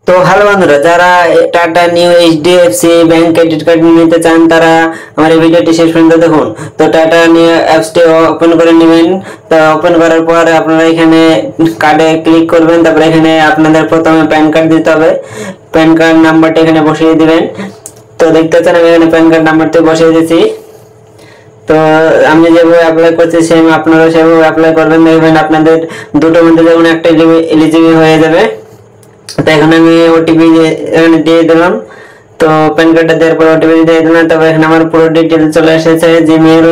তো হ্যালো বন্ধুরা, যারা tata new HDFC bank credit card নিতে চান তারা আমার এই ভিডিওটি শেষ পর্যন্ত দেখুন। তো টাটা নিউ অ্যাপসটি ওপেন করে নেবেন। তো ওপেন করার পর আপনারা এখানে কার্ডে ক্লিক করবেন। তারপরে এখানে আপনাদের প্রথমে প্যান কার্ড দিতে হবে। প্যান কার্ড নাম্বারটা এখানে বসিয়ে দিবেন। তো দেখতে পাচ্ছেন আমি এখানে প্যান কার্ড নাম্বারটি বসিয়ে দিয়েছি। তো আমি যেভাবে অ্যাপ্লাই করছি সেম আপনারা সেভাবে অ্যাপ্লাই করবেন। দেখবেন আপনাদের দুটোর মধ্যে যেমন একটা এলিজিবল হয়ে যাবে। তো এখানে আমি ওটিপি এখানে দিয়ে দিলাম। তো প্যান কার্ডটা দেওয়ার পর ওটিপি দিয়ে দিলাম। তারপর এখানে আমার পুরো ডিটেল চলে এসেছে, জিমেল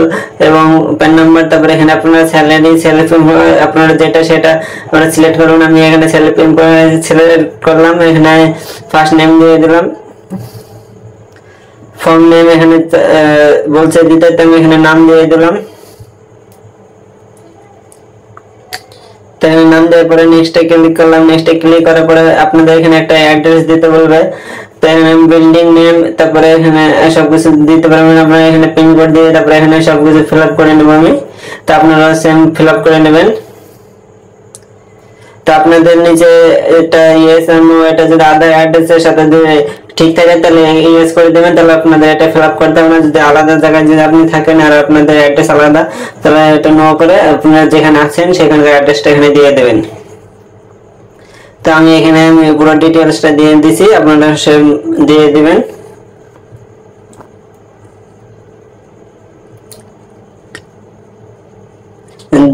এবং প্যান নাম্বার। তারপরে এখানে আপনারা স্যালারি সেলফ আপনারা যেটা সেটা আপনারা সিলেক্ট করুন। আমি এখানে সেলফ এমপ্লয় সিলেক্ট করলাম। এখানে ফার্স্ট নেম দিয়ে দিলাম। ফর্ম নেম এখানে বলছে দিতে, তো আমি এখানে নাম দিয়ে দিলাম। তাহলে নাম দেওয়ার পরে নেক্সটে ক্লিক করলাম। নেক্সটে ক্লিক করার পরে আপনাদের এখানে একটা অ্যাড্রেস দিতে বলবে। তো এখানে বিল্ডিং নেম, তারপরে এখানে সবকিছু দিতে পারবেন। আপনারা এখানে পিন কোড দিয়ে তারপরে এখানে সবকিছু ফিল আপ করে নেব আমি। তো আপনারা সেম ফিল আপ করে নেবেন। তো আপনাদের নিচে এটা ইয়েস আর নো, এটা যদি আধার অ্যাড্রেসের সাথে ঠিক থাকে তাহলে ইয়েস করে দেবেন। তাহলে আপনাদের এটা ফিল আপ করতে হবে না। যদি আলাদা জায়গায় যদি আপনি থাকেন আর আপনাদের অ্যাড্রেস আলাদা, তাহলে এটা নো করে আপনারা যেখানে আছেন সেখানকার অ্যাড্রেসটা এখানে দিয়ে দেবেন। তো আমি এখানে পুরো ডিটেইলসটা দিয়ে দিছি, আপনারা সেম দিয়ে দিবেন।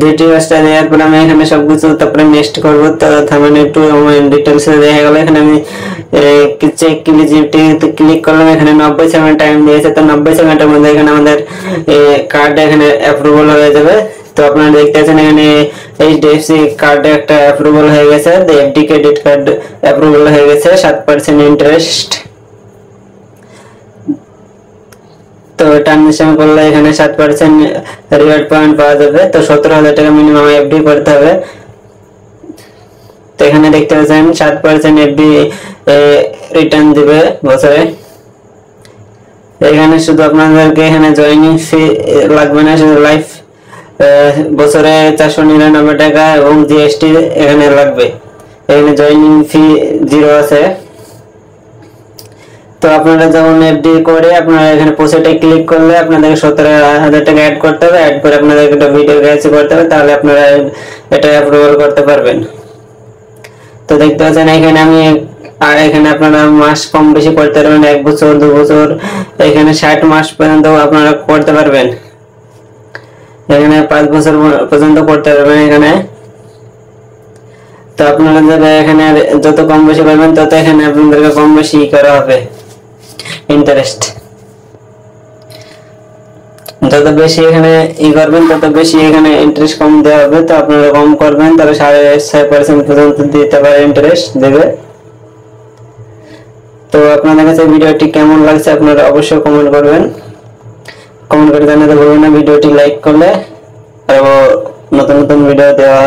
ডিটেইলসটা দেওয়ার পর আমি এখানে সবকিছু তারপরে নেক্সট করবো। তো থামেন একটু ডিটেইলস দেখা গেল। এখানে আমি চেক এলিজিবিলিটি ক্লিক করলাম। এখানে 90 সেকেন্ড টাইম দিয়েছে। তো 90 সেকেন্ডের মধ্যে এখানে আমাদের কার্ড এখানে অ্যাপ্রুভাল হয়ে যাবে। তো আপনারা দেখতে পাচ্ছেন এখানে এইচডিএফসি কার্ডে একটা অ্যাপ্রুভাল হয়ে গেছে। এফডি ক্রেডিট কার্ড অ্যাপ্রুভাল হয়ে গেছে 7% ইন্টারেস্ট। তো ট্রানজেকশন করলে এখানে 7% রিওয়ার্ড পয়েন্ট পাওয়া যাবে। তো 17,000 টাকা মিনিমাম এফডি করতে হবে। তো এখানে দেখতে পাচ্ছেন 7% এফডি রিটার্ন দিবে বছরে। এখানে শুধু আপনাদেরকে এখানে জয়েনিং ফি লাগবে না, শুধু লাইফ বছরে 499 টাকা এবং জিএসটি এখানে লাগবে। এখানে জয়েনিং ফি 0 আছে। তো আপনারা যখন এফডি করে আপনারা এখানে পোস্টে ক্লিক করলে আপনাদের 17,000 টাকা অ্যাড করতে হবে। অ্যাড করে আপনাদের একটা ভিডিও ক্যাপচার করতে হবে, তাহলে আপনারা এটা অ্যাপ্রুভাল করতে পারবেন। তো দেখতে পাচ্ছেন এখানে আমি আর এখানে আপনারা মাস কম বেশি করতে পারবেন, 1 বছর 2 বছর, এখানে 60 মাস পর্যন্ত আপনারা করতে পারবেন। এখানে 5 বছর পর্যন্ত করতে পারবেন এখানে। তো আপনারা যারা এখানে যত কম বেশি করবেন তত এখানে আপনাদেরকে কম বেশি করা হবে ইন্টারেস্ট। যত বেশি এখানে করবেন তত বেশি এখানে ইন্টারেস্ট কম দেওয়া হবে। তো আপনারা কম করবেন তাহলে 6.5% পর্যন্ত দিতে পারে ইন্টারেস্ট দেবে। তো আপনাদের কাছে ভিডিওটি কেমন লাগছে আপনারা অবশ্যই কমেন্ট করবেন। কমেন্ট করে জানাতে ভুলবেন না। ভিডিওটি লাইক করলে আরো নতুন নতুন ভিডিও দেওয়া